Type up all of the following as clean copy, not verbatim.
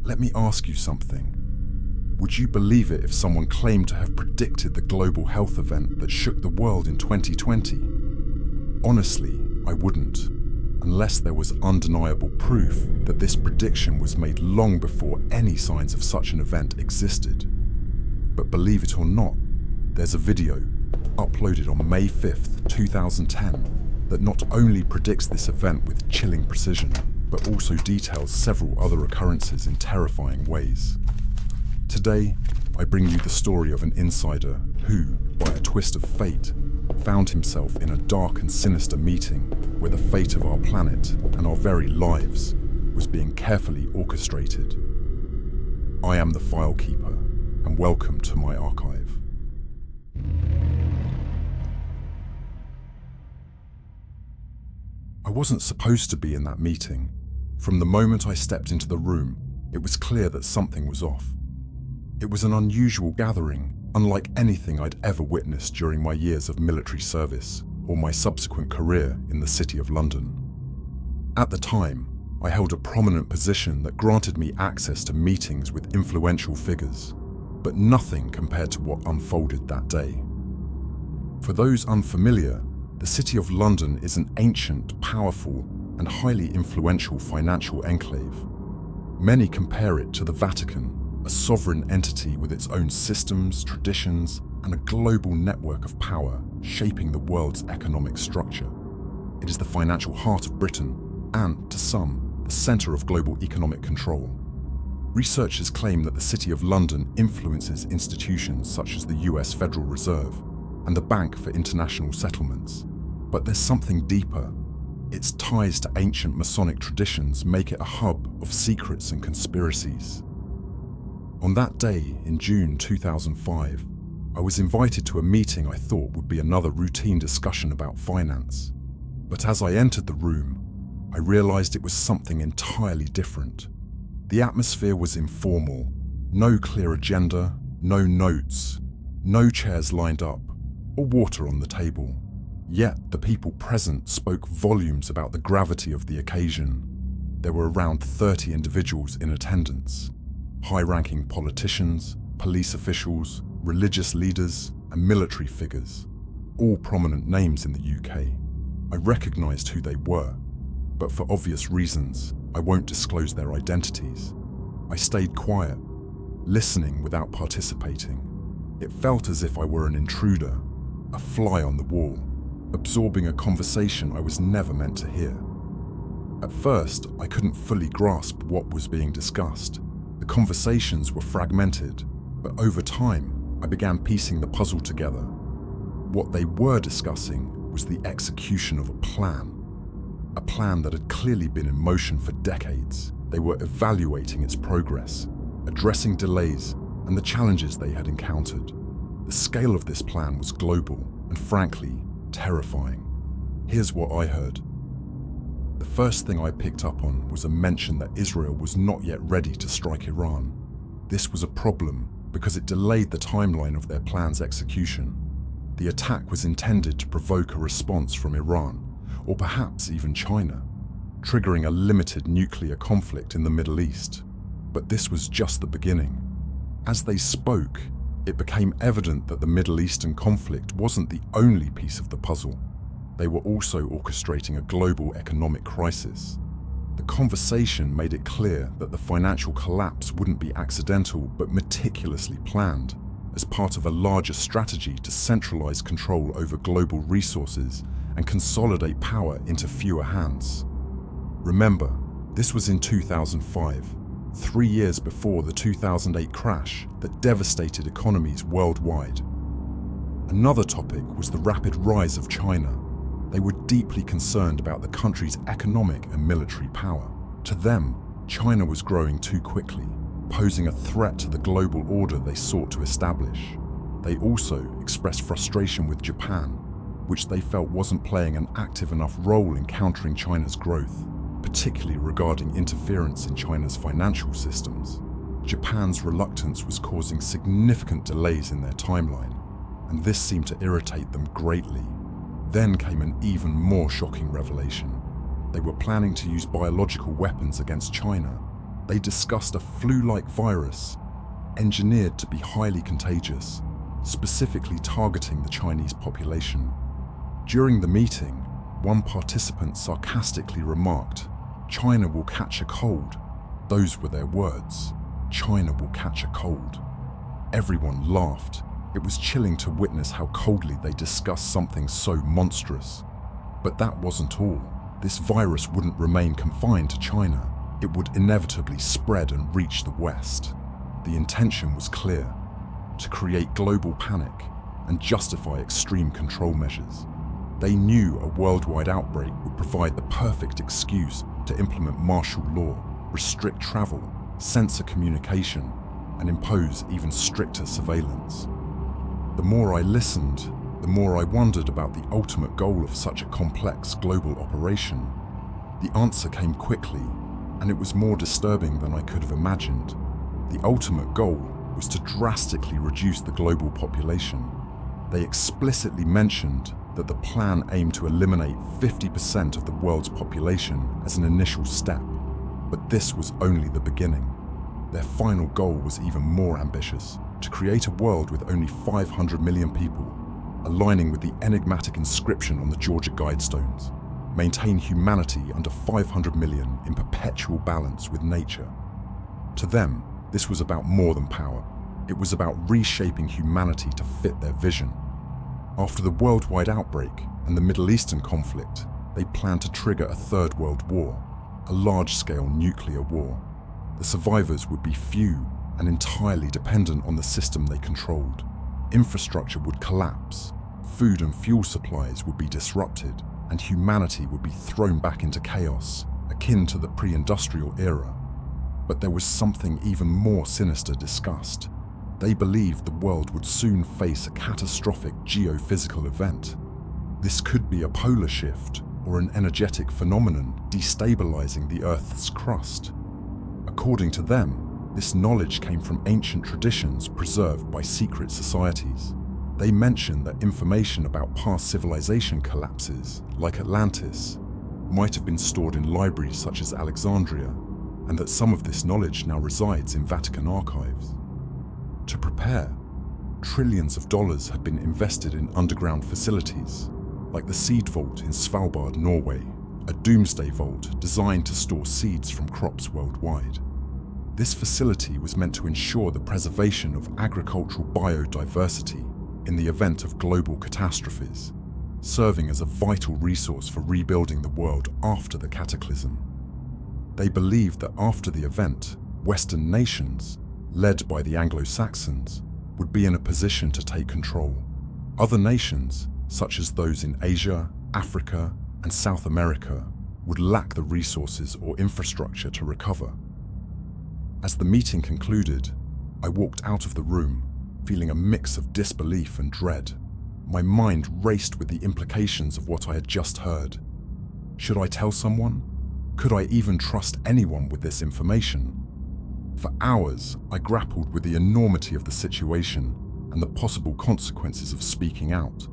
Let me ask you something. Would you believe it if someone claimed to have predicted the global health event that shook the world in 2020? Honestly, I wouldn't, unless there was undeniable proof that this prediction was made long before any signs of such an event existed. But believe it or not, there's a video uploaded on May 5th, 2010 that not only predicts this event with chilling precision, but also details several other occurrences in terrifying ways. Today, I bring you the story of an insider who, by a twist of fate, found himself in a dark and sinister meeting where the fate of our planet and our very lives was being carefully orchestrated. I am the File Keeper, and welcome to my archive. I wasn't supposed to be in that meeting. From the moment I stepped into the room, it was clear that something was off. It was an unusual gathering, unlike anything I'd ever witnessed during my years of military service or my subsequent career in the City of London. At the time, I held a prominent position that granted me access to meetings with influential figures, but nothing compared to what unfolded that day. For those unfamiliar, the City of London is an ancient, powerful, and highly influential financial enclave. Many compare it to the Vatican, a sovereign entity with its own systems, traditions, and a global network of power shaping the world's economic structure. It is the financial heart of Britain and, to some, the centre of global economic control. Researchers claim that the City of London influences institutions such as the US Federal Reserve and the Bank for International Settlements. But there's something deeper. Its ties to ancient Masonic traditions make it a hub of secrets and conspiracies. On that day in June 2005, I was invited to a meeting I thought would be another routine discussion about finance. But as I entered the room, I realized it was something entirely different. The atmosphere was informal, no clear agenda, no notes, no chairs lined up, or water on the table. Yet the people present spoke volumes about the gravity of the occasion. There were around 30 individuals in attendance. High-ranking politicians, police officials, religious leaders, and military figures, all prominent names in the UK. I recognised who they were, but for obvious reasons, I won't disclose their identities. I stayed quiet, listening without participating. It felt as if I were an intruder, a fly on the wall, absorbing a conversation I was never meant to hear. At first, I couldn't fully grasp what was being discussed. The conversations were fragmented, but over time, I began piecing the puzzle together. What they were discussing was the execution of a plan that had clearly been in motion for decades. They were evaluating its progress, addressing delays and the challenges they had encountered. The scale of this plan was global and, frankly, terrifying. Here's what I heard. The first thing I picked up on was a mention that Israel was not yet ready to strike Iran. This was a problem because it delayed the timeline of their plan's execution. The attack was intended to provoke a response from Iran, or perhaps even China, triggering a limited nuclear conflict in the Middle East. But this was just the beginning. As they spoke, it became evident that the Middle Eastern conflict wasn't the only piece of the puzzle. They were also orchestrating a global economic crisis. The conversation made it clear that the financial collapse wouldn't be accidental but meticulously planned as part of a larger strategy to centralize control over global resources and consolidate power into fewer hands. Remember, this was in 2005, 3 years before the 2008 crash that devastated economies worldwide. Another topic was the rapid rise of China. They were deeply concerned about the country's economic and military power. To them, China was growing too quickly, posing a threat to the global order they sought to establish. They also expressed frustration with Japan, which they felt wasn't playing an active enough role in countering China's growth, particularly regarding interference in China's financial systems. Japan's reluctance was causing significant delays in their timeline, and this seemed to irritate them greatly. Then came an even more shocking revelation. They were planning to use biological weapons against China. They discussed a flu-like virus engineered to be highly contagious, specifically targeting the Chinese population. During the meeting, one participant sarcastically remarked, "China will catch a cold." Those were their words. China will catch a cold. Everyone laughed. It was chilling to witness how coldly they discussed something so monstrous. But that wasn't all. This virus wouldn't remain confined to China. It would inevitably spread and reach the West. The intention was clear: to create global panic and justify extreme control measures. They knew a worldwide outbreak would provide the perfect excuse to implement martial law, restrict travel, censor communication, and impose even stricter surveillance. The more I listened, the more I wondered about the ultimate goal of such a complex global operation. The answer came quickly, and it was more disturbing than I could have imagined. The ultimate goal was to drastically reduce the global population. They explicitly mentioned that the plan aimed to eliminate 50% of the world's population as an initial step. But this was only the beginning. Their final goal was even more ambitious: to create a world with only 500 million people, aligning with the enigmatic inscription on the Georgia Guidestones. Maintain humanity under 500 million in perpetual balance with nature. To them, this was about more than power. It was about reshaping humanity to fit their vision. After the worldwide outbreak and the Middle Eastern conflict, they planned to trigger a third world war, a large-scale nuclear war. The survivors would be few and entirely dependent on the system they controlled. Infrastructure would collapse, food and fuel supplies would be disrupted, and humanity would be thrown back into chaos, akin to the pre-industrial era. But there was something even more sinister discussed. They believed the world would soon face a catastrophic geophysical event. This could be a polar shift or an energetic phenomenon destabilizing the Earth's crust. According to them, this knowledge came from ancient traditions preserved by secret societies. They mentioned that information about past civilization collapses, like Atlantis, might have been stored in libraries such as Alexandria, and that some of this knowledge now resides in Vatican archives. To prepare, trillions of dollars had been invested in underground facilities, like the Seed Vault in Svalbard, Norway, a doomsday vault designed to store seeds from crops worldwide. This facility was meant to ensure the preservation of agricultural biodiversity in the event of global catastrophes, serving as a vital resource for rebuilding the world after the cataclysm. They believed that after the event, Western nations, led by the Anglo-Saxons, would be in a position to take control. Other nations, such as those in Asia, Africa, and South America, would lack the resources or infrastructure to recover. As the meeting concluded, I walked out of the room, feeling a mix of disbelief and dread. My mind raced with the implications of what I had just heard. Should I tell someone? Could I even trust anyone with this information? For hours, I grappled with the enormity of the situation and the possible consequences of speaking out.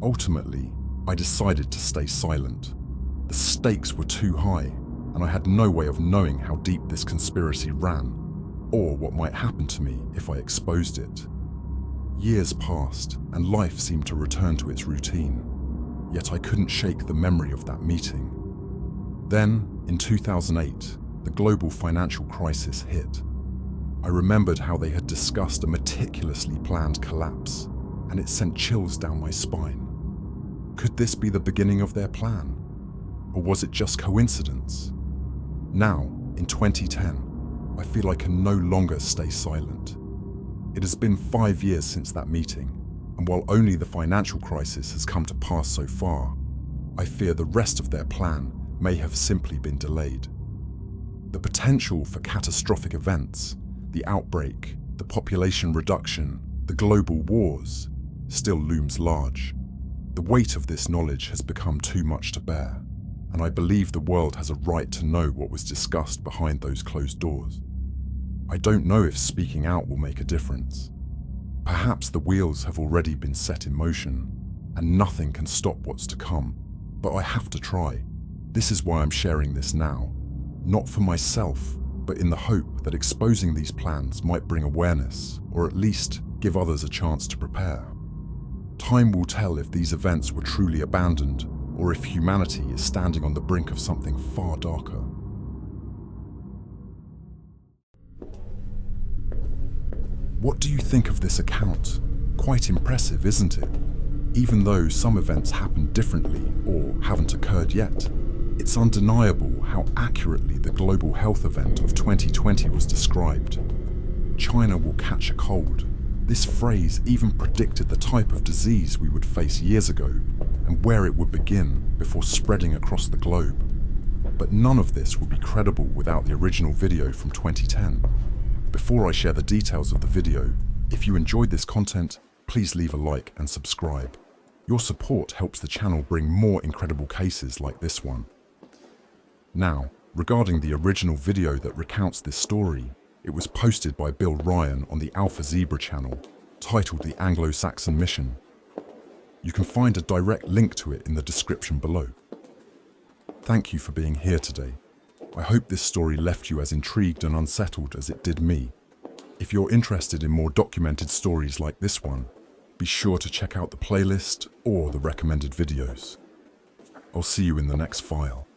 Ultimately, I decided to stay silent. The stakes were too high, and I had no way of knowing how deep this conspiracy ran, or what might happen to me if I exposed it. Years passed, and life seemed to return to its routine, yet I couldn't shake the memory of that meeting. Then, in 2008, the global financial crisis hit. I remembered how they had discussed a meticulously planned collapse, and it sent chills down my spine. Could this be the beginning of their plan? Or was it just coincidence? Now, in 2010, I feel I can no longer stay silent. It has been 5 years since that meeting, and while only the financial crisis has come to pass so far, I fear the rest of their plan may have simply been delayed. The potential for catastrophic events, the outbreak, the population reduction, the global wars, still looms large. The weight of this knowledge has become too much to bear, and I believe the world has a right to know what was discussed behind those closed doors. I don't know if speaking out will make a difference. Perhaps the wheels have already been set in motion, and nothing can stop what's to come, but I have to try. This is why I'm sharing this now. Not for myself, but in the hope that exposing these plans might bring awareness, or at least give others a chance to prepare. Time will tell if these events were truly abandoned, or if humanity is standing on the brink of something far darker. What do you think of this account? Quite impressive, isn't it? Even though some events happened differently or haven't occurred yet, it's undeniable how accurately the global health event of 2020 was described. China will catch a cold. This phrase even predicted the type of disease we would face years ago and where it would begin before spreading across the globe. But none of this would be credible without the original video from 2010. Before I share the details of the video, if you enjoyed this content, please leave a like and subscribe. Your support helps the channel bring more incredible cases like this one. Now, regarding the original video that recounts this story, it was posted by Bill Ryan on the AlphaZebra channel, titled The Anglo-Saxon Mission. You can find a direct link to it in the description below. Thank you for being here today. I hope this story left you as intrigued and unsettled as it did me. If you're interested in more documented stories like this one, be sure to check out the playlist or the recommended videos. I'll see you in the next file.